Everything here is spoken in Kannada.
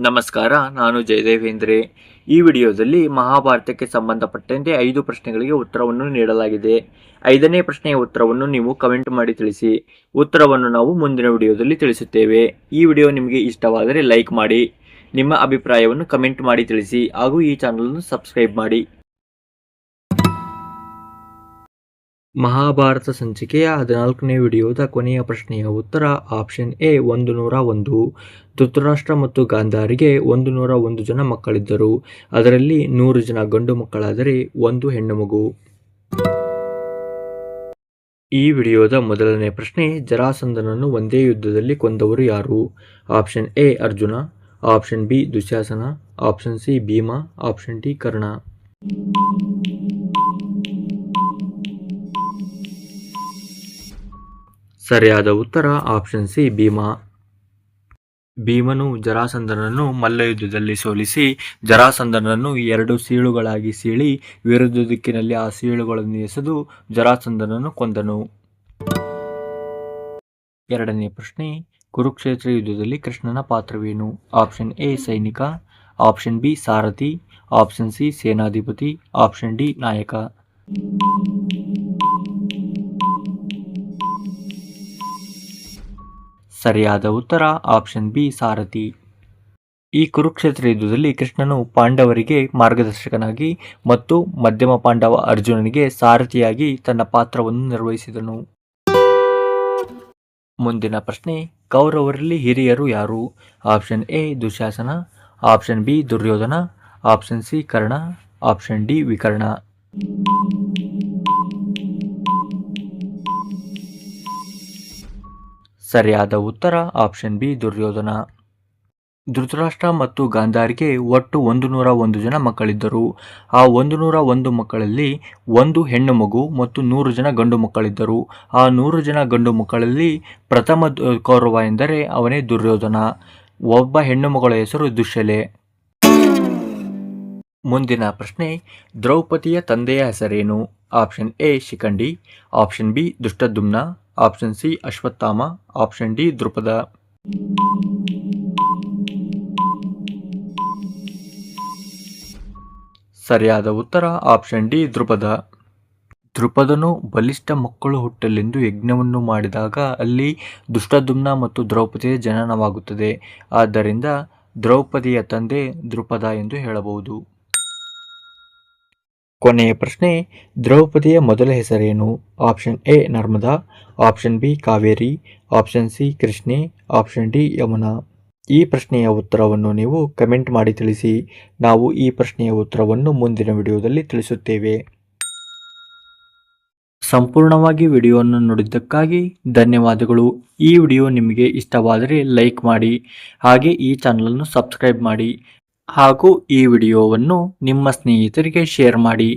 ನಮಸ್ಕಾರ, ನಾನು ಜಯದೇವೇಂದ್ರೆ. ಈ ವಿಡಿಯೋದಲ್ಲಿ ಮಹಾಭಾರತಕ್ಕೆ ಸಂಬಂಧಪಟ್ಟಂತೆ 5 ಪ್ರಶ್ನೆಗಳಿಗೆ ಉತ್ತರವನ್ನು ನೀಡಲಾಗಿದೆ. 5ನೇ ಪ್ರಶ್ನೆಯ ಉತ್ತರವನ್ನು ನೀವು ಕಮೆಂಟ್ ಮಾಡಿ ತಿಳಿಸಿ. ಉತ್ತರವನ್ನು ನಾವು ಮುಂದಿನ ವಿಡಿಯೋದಲ್ಲಿ ತಿಳಿಸುತ್ತೇವೆ. ಈ ವಿಡಿಯೋ ನಿಮಗೆ ಇಷ್ಟವಾದರೆ ಲೈಕ್ ಮಾಡಿ, ನಿಮ್ಮ ಅಭಿಪ್ರಾಯವನ್ನು ಕಮೆಂಟ್ ಮಾಡಿ ತಿಳಿಸಿ ಹಾಗೂ ಈ ಚಾನಲನ್ನು ಸಬ್ಸ್ಕ್ರೈಬ್ ಮಾಡಿ. ಮಹಾಭಾರತ ಸಂಚಿಕೆಯ 14ನೇ ವಿಡಿಯೋದ ಕೊನೆಯ ಪ್ರಶ್ನೆಯ ಉತ್ತರ ಆಪ್ಷನ್ ಎ 101. ಧೃತರಾಷ್ಟ್ರ ಮತ್ತು ಗಾಂಧಾರಿಗೆ 101 ಜನ ಮಕ್ಕಳಿದ್ದರು. ಅದರಲ್ಲಿ 100 ಜನ ಗಂಡು ಮಕ್ಕಳಾದರೆ 1 ಹೆಣ್ಣು ಮಗು. ಈ ವಿಡಿಯೋದ ಮೊದಲನೇ ಪ್ರಶ್ನೆ, ಜರಾಸಂಧನನ್ನು ಒಂದೇ ಯುದ್ಧದಲ್ಲಿ ಕೊಂದವರು ಯಾರು? Option A Arjuna, option B Dushasana, option C Bhima, option D Karna. ಸರಿಯಾದ ಉತ್ತರ ಆಪ್ಷನ್ ಸಿ ಭೀಮ. ಭೀಮನು ಜರಾಸಂಧನನ್ನು ಮಲ್ಲಯುದ್ಧದಲ್ಲಿ ಸೋಲಿಸಿ ಜರಾಸಂಧನನ್ನು 2 ಸೀಳುಗಳಾಗಿ ಸೀಳಿ ವಿರುದ್ಧ ದಿಕ್ಕಿನಲ್ಲಿ ಆ ಸೀಳುಗಳನ್ನು ಎಸೆದು ಜರಾಸಂಧನನ್ನು ಕೊಂದನು. ಎರಡನೇ ಪ್ರಶ್ನೆ, ಕುರುಕ್ಷೇತ್ರ ಯುದ್ಧದಲ್ಲಿ ಕೃಷ್ಣನ ಪಾತ್ರವೇನು? ಆಪ್ಷನ್ ಎ ಸೈನಿಕ, ಆಪ್ಷನ್ ಬಿ ಸಾರಥಿ, ಆಪ್ಷನ್ ಸಿ ಸೇನಾಧಿಪತಿ, ಆಪ್ಷನ್ ಡಿ ನಾಯಕ. ಸರಿಯಾದ ಉತ್ತರ ಆಪ್ಷನ್ ಬಿ ಸಾರಥಿ. ಈ ಕುರುಕ್ಷೇತ್ರ ಯುದ್ಧದಲ್ಲಿ ಕೃಷ್ಣನು ಪಾಂಡವರಿಗೆ ಮಾರ್ಗದರ್ಶಕನಾಗಿ ಮತ್ತು ಮಧ್ಯಮ ಪಾಂಡವ ಅರ್ಜುನನಿಗೆ ಸಾರಥಿಯಾಗಿ ತನ್ನ ಪಾತ್ರವನ್ನು ನಿರ್ವಹಿಸಿದನು. ಮುಂದಿನ ಪ್ರಶ್ನೆ, ಕೌರವರಲ್ಲಿ ಹಿರಿಯರು ಯಾರು? Option A Dushasana, option B Duryodhana, option C Karna, option D Vikarna. ಸರಿಯಾದ ಉತ್ತರ ಆಪ್ಷನ್ ಬಿ ದುರ್ಯೋಧನ. ಧೃತರಾಷ್ಟ್ರ ಮತ್ತು ಗಾಂಧಾರಿಗೆ ಒಟ್ಟು 101 ಜನ ಮಕ್ಕಳಿದ್ದರು. ಆ 101 ಮಕ್ಕಳಲ್ಲಿ 1 ಹೆಣ್ಣು ಮಗು ಮತ್ತು 100 ಜನ ಗಂಡು ಮಕ್ಕಳಿದ್ದರು. ಆ 100 ಜನ ಗಂಡು ಮಕ್ಕಳಲ್ಲಿ ಪ್ರಥಮ ಕೌರವ ಎಂದರೆ ಅವನೇ ದುರ್ಯೋಧನ. ಒಬ್ಬ ಹೆಣ್ಣು ಮಗಳ ಹೆಸರು ದುಶ್ಶಲೆ. ಮುಂದಿನ ಪ್ರಶ್ನೆ, ದ್ರೌಪದಿಯ ತಂದೆಯ ಹೆಸರೇನು? Option A Shikhandi, option B Dhrishtadyumna, option C Ashwatthama, option D Drupada. ಸರಿಯಾದ ಉತ್ತರ ಆಪ್ಷನ್ ಡಿ ದ್ರುಪದ. ದ್ರುಪದನು ಬಲಿಷ್ಠ ಮಕ್ಕಳು ಹುಟ್ಟಲೆಂದು ಯಜ್ಞವನ್ನು ಮಾಡಿದಾಗ ಅಲ್ಲಿ ದುಷ್ಟದ್ಯುಮ್ನ ಮತ್ತು ದ್ರೌಪದಿಯ ಜನನವಾಗುತ್ತದೆ. ಆದ್ದರಿಂದ ದ್ರೌಪದಿಯ ತಂದೆ ದ್ರುಪದ ಎಂದು ಹೇಳಬಹುದು. ಕೊನೆಯ ಪ್ರಶ್ನೆ, ದ್ರೌಪದಿಯ ಮೊದಲ ಹೆಸರೇನು? Option A Narmada, option B Kaveri, option C Krishne, option D Yamuna. ಈ ಪ್ರಶ್ನೆಯ ಉತ್ತರವನ್ನು ನೀವು ಕಮೆಂಟ್ ಮಾಡಿ ತಿಳಿಸಿ. ನಾವು ಈ ಪ್ರಶ್ನೆಯ ಉತ್ತರವನ್ನು ಮುಂದಿನ ವಿಡಿಯೋದಲ್ಲಿ ತಿಳಿಸುತ್ತೇವೆ. ಸಂಪೂರ್ಣವಾಗಿ ವಿಡಿಯೋವನ್ನು ನೋಡಿದ್ದಕ್ಕಾಗಿ ಧನ್ಯವಾದಗಳು. ಈ ವಿಡಿಯೋ ನಿಮಗೆ ಇಷ್ಟವಾದರೆ ಲೈಕ್ ಮಾಡಿ, ಹಾಗೆ ಈ ಚಾನಲನ್ನು ಸಬ್ಸ್ಕ್ರೈಬ್ ಮಾಡಿ ಹಾಗೂ ಈ ವಿಡಿಯೋವನ್ನು ನಿಮ್ಮ ಸ್ನೇಹಿತರಿಗೆ ಶೇರ್ ಮಾಡಿ.